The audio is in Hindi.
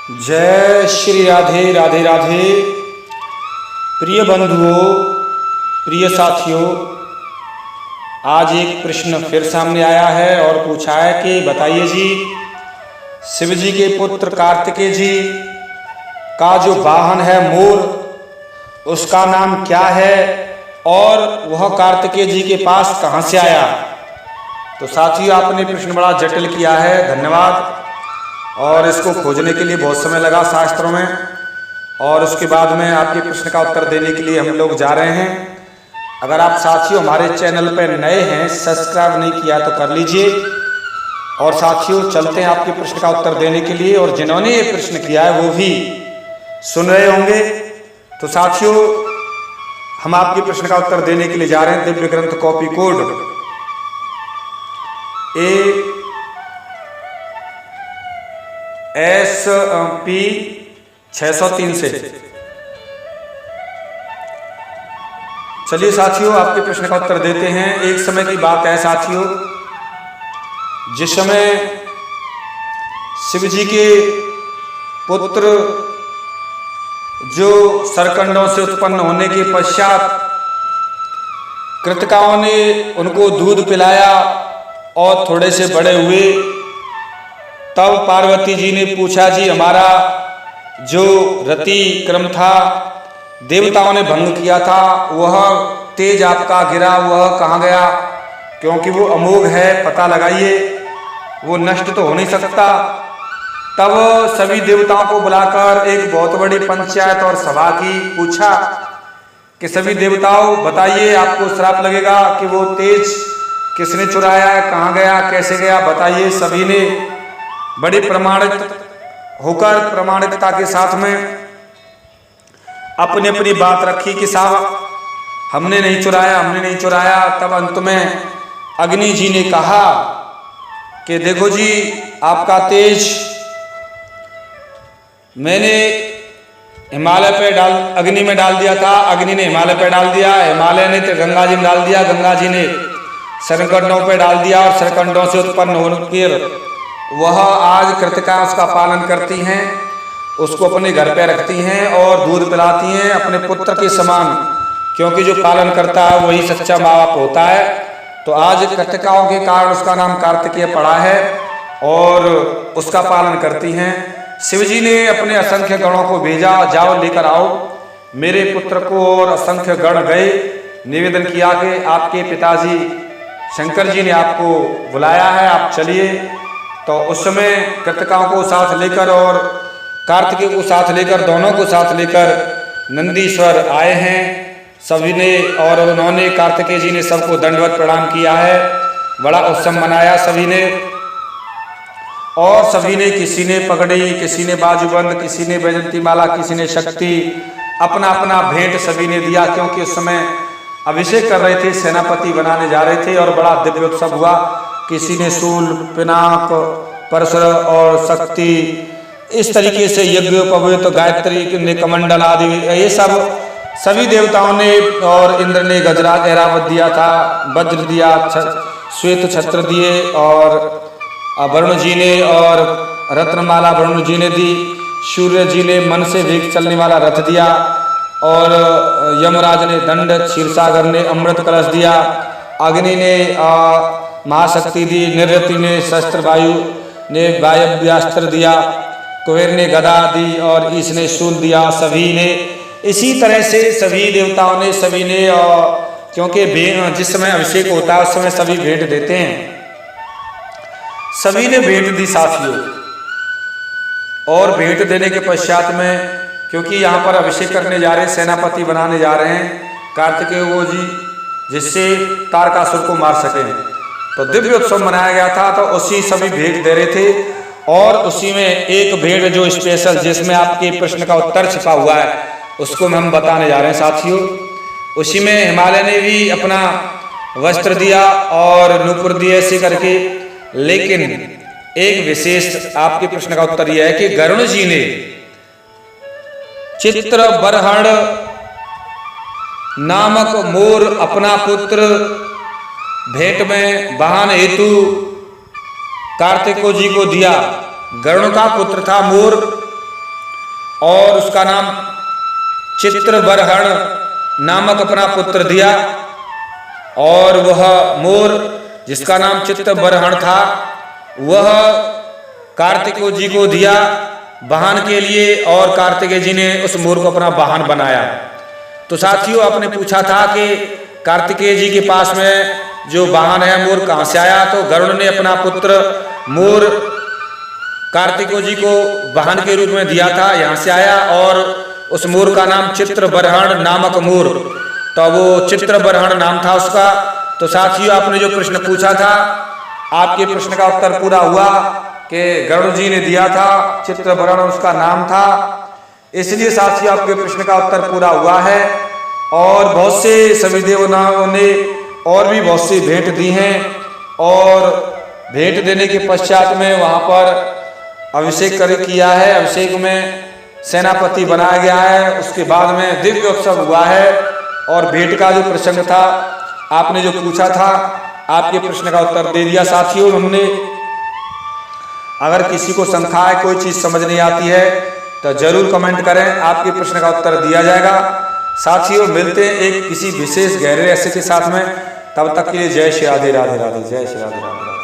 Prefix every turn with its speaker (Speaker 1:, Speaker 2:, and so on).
Speaker 1: जय श्री राधे राधे राधे। प्रिय बंधुओं, प्रिय साथियों, आज एक प्रश्न फिर सामने आया है और पूछा है कि बताइए जी, शिव जी के पुत्र कार्तिकेय जी का जो वाहन है मोर, उसका नाम क्या है और वह कार्तिकेय जी के पास कहाँ से आया। तो साथियों, आपने प्रश्न बड़ा जटिल किया है, धन्यवाद। और इसको खोजने के लिए बहुत समय लगा शास्त्रों में, और उसके बाद में आपके प्रश्न का उत्तर देने के लिए हम लोग जा रहे हैं। अगर आप साथियों हमारे चैनल पर नए हैं, सब्सक्राइब नहीं किया तो कर लीजिए। और साथियों, चलते हैं आपके प्रश्न का उत्तर देने के लिए, और जिन्होंने ये प्रश्न किया है वो भी सुन रहे होंगे। तो साथियों, हम आपके प्रश्न का उत्तर देने के लिए जा रहे हैं। दिव्य ग्रंथ कॉपी कोड SP 603 से। चलिए साथियों, आपके प्रश्न का उत्तर देते हैं। एक समय की बात है साथियों, जिस समय शिव जी के पुत्र जो सरकंडों से उत्पन्न होने के पश्चात कृतकाओं ने उनको दूध पिलाया और थोड़े से बड़े हुए, तब पार्वती जी ने पूछा, जी हमारा जो रति क्रम था, देवताओं ने भंग किया था, वह तेज आपका गिरा, वह कहाँ गया? क्योंकि वो अमोघ है, पता लगाइए, वो नष्ट तो हो नहीं सकता। तब सभी देवताओं को बुलाकर एक बहुत बड़ी पंचायत और सभा की, पूछा कि सभी देवताओं बताइए, आपको श्राप लगेगा कि वो तेज किसने चुराया है, कहाँ गया, कैसे गया, बताइए। सभी ने बड़ी प्रमाणित होकर, प्रमाणिकता के साथ में अपनी अपनी बात रखी कि साहब हमने नहीं चुराया, हमने नहीं चुराया। तब अंत में अग्नि जी ने कहा कि देखो जी, आपका तेज मैंने हिमालय पे अग्नि में डाल दिया था, अग्नि ने हिमालय पे डाल दिया, हिमालय ने गंगा जी में डाल दिया, गंगा जी ने सरकंडों पे डाल दिया, और सरकंडों से उत्पन्न होकर वह आज कृतिका उसका पालन करती हैं, उसको अपने घर पे रखती हैं और दूध पिलाती हैं अपने पुत्र के समान, क्योंकि जो पालन करता है वही सच्चा माँ बाप होता है। तो आज कृतिकाओं के कारण उसका नाम कार्तिकेय पड़ा है और उसका पालन करती हैं। शिव जी ने अपने असंख्य गणों को भेजा, जाओ लेकर आओ मेरे पुत्र को, और असंख्य गण गए, निवेदन किया कि आपके पिताजी शंकर जी ने आपको बुलाया है, आप चलिए। तो उस समय कृतिकाओं को साथ लेकर और कार्तिकेय को साथ लेकर, दोनों को साथ लेकर नंदीश्वर आए हैं सभी ने, और उन्होंने कार्तिकेय जी ने सबको दंडवत प्रणाम किया है, बड़ा उत्सव मनाया सभी ने। और सभी ने, किसी ने पगड़ी, किसी ने बाजूबंद, किसी ने वैजंती माला, किसी ने शक्ति, अपना अपना भेंट सभी ने दिया, क्योंकि उस समय अभिषेक कर रहे थे, सेनापति बनाने जा रहे थे और बड़ा दिव्य उत्सव हुआ। किसी ने शूल, पिनाक, परशुर और शक्ति, इस तरीके से यज्ञ, पवित्र, गायत्री ने कमंडल आदि, ये सब सभी देवताओं ने, और इंद्र ने गजराज ऐरावत दिया था, वज्र दिया, श्वेत छत्र दिए, और वरुण जी ने और रत्नमाला वरुण जी ने दी, सूर्य जी ने मन से वेग चलने वाला रथ दिया, और यमराज ने दंड, क्षीरसागर ने अमृत कलश दिया, अग्नि ने महाशक्ति दी, निरति ने शस्त्र, वायु ने वायव्यास्त्र दिया, कुबेर ने गदा दी, और ईश ने शूल दिया। सभी ने इसी तरह से सभी देवताओं ने, सभी ने, क्योंकि जिस समय अभिषेक होता है उस समय सभी भेंट देते हैं, सभी ने भेंट दी साथियों। और भेंट देने के पश्चात में, क्योंकि यहाँ पर अभिषेक करने जा रहे हैं, सेनापति बनाने जा रहे हैं कार्तिकेय वो जी, जिससे तारकासुर को मार सकें, तो दिव्य उत्सव मनाया गया था। तो उसी सभी भेंट दे रहे थे, और उसी में एक भेंट जो स्पेशल, जिसमें आपके प्रश्न का उत्तर छिपा हुआ है, उसको हम बताने जा रहे हैं साथियों। उसी में हिमालय ने भी अपना वस्त्र दिया और नूपुर दिए, ऐसे करके। लेकिन एक विशेष आपके प्रश्न का उत्तर यह है कि गरुण जी ने चित्र बरहण नामक मोर अपना पुत्र भेंट में वाहन हेतु कार्तिक जी को दिया। गरुण का पुत्र था मोर, और उसका नाम चित्रबरहण नामक अपना पुत्र दिया। और वह मोर जिसका नाम चित्रबरहण था वह कार्तिकेय जी को दिया वाहन के लिए, और कार्तिकेय जी ने उस मोर को अपना वाहन बनाया। तो साथियों, आपने पूछा था कि कार्तिकेय जी के पास में जो वाहन है मोर कहाँ से आया, तो गरुड़ ने अपना पुत्र मोर कार्तिकेय जी को वाहन के रूप में दिया था, यहाँ से आया। और उस मोर का नाम चित्रबरहण नामक मोर, तो वो चित्रबरहण नाम था उसका। तो साथियों, आपने जो प्रश्न पूछा था, आपके प्रश्न का उत्तर पूरा हुआ कि गरुड़ जी ने दिया था, चित्रबरहण उसका नाम था, इसलिए साथियों आपके प्रश्न का उत्तर पूरा हुआ है। और बहुत से सभी देवताओं ने और भी बहुत सी भेंट दी हैं, और भेंट देने के पश्चात में वहाँ पर अभिषेक किया है, अभिषेक में सेनापति बनाया गया है, उसके बाद में दिव्य उत्सव हुआ है। और भेंट का जो प्रसंग था, आपने जो पूछा था, आपके प्रश्न का उत्तर दे दिया साथियों हमने। अगर किसी को शंका है, कोई चीज़ समझ नहीं आती है, तो जरूर कमेंट करें, आपके प्रश्न का उत्तर दिया जाएगा। साथियों, मिलते हैं एक किसी विशेष गहरे रहस्य के साथ में, तब तक के लिए जय श्री राधे राधे राधे, जय श्री राधे राधे।